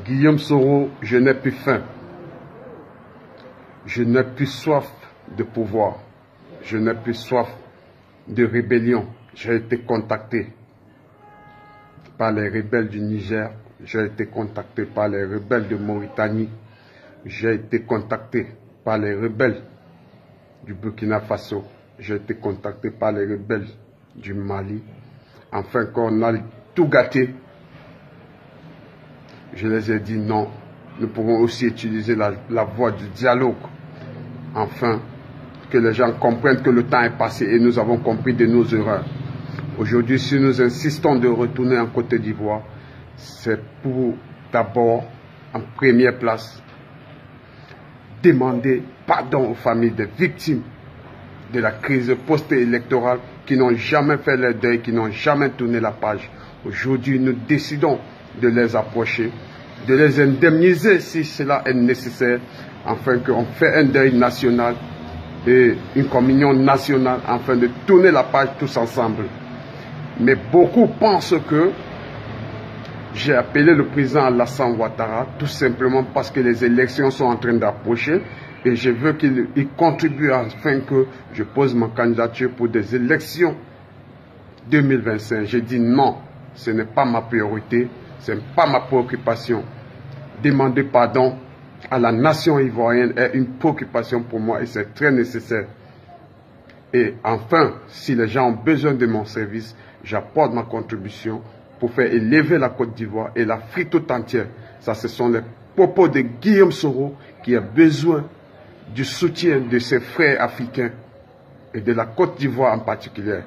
Guillaume Soro, je n'ai plus faim. Je n'ai plus soif de pouvoir. Je n'ai plus soif de rébellion. J'ai été contacté par les rebelles du Niger. J'ai été contacté par les rebelles de Mauritanie. J'ai été contacté par les rebelles du Burkina Faso. J'ai été contacté par les rebelles du Mali. Enfin, quand on a tout gâté, je les ai dit non. Nous pouvons aussi utiliser la voie du dialogue. Enfin, que les gens comprennent que le temps est passé et nous avons compris de nos erreurs. Aujourd'hui, si nous insistons de retourner en Côte d'Ivoire, c'est pour d'abord, en première place, demander pardon aux familles des victimes de la crise post-électorale qui n'ont jamais fait leur deuil, qui n'ont jamais tourné la page. Aujourd'hui, nous décidons de les approcher, de les indemniser si cela est nécessaire, afin qu'on fait un deuil national et une communion nationale, afin de tourner la page tous ensemble. Mais beaucoup pensent que j'ai appelé le président Alassane Ouattara tout simplement parce que les élections sont en train d'approcher et je veux qu'il contribue afin que je pose ma candidature pour des élections 2025. J'ai dit non, ce n'est pas ma priorité, ce n'est pas ma préoccupation. Demander pardon à la nation ivoirienne est une préoccupation pour moi et c'est très nécessaire. Et enfin, si les gens ont besoin de mon service, j'apporte ma contribution pour faire élever la Côte d'Ivoire et l'Afrique tout entière. Ça, ce sont les propos de Guillaume Soro qui a besoin du soutien de ses frères africains et de la Côte d'Ivoire en particulier.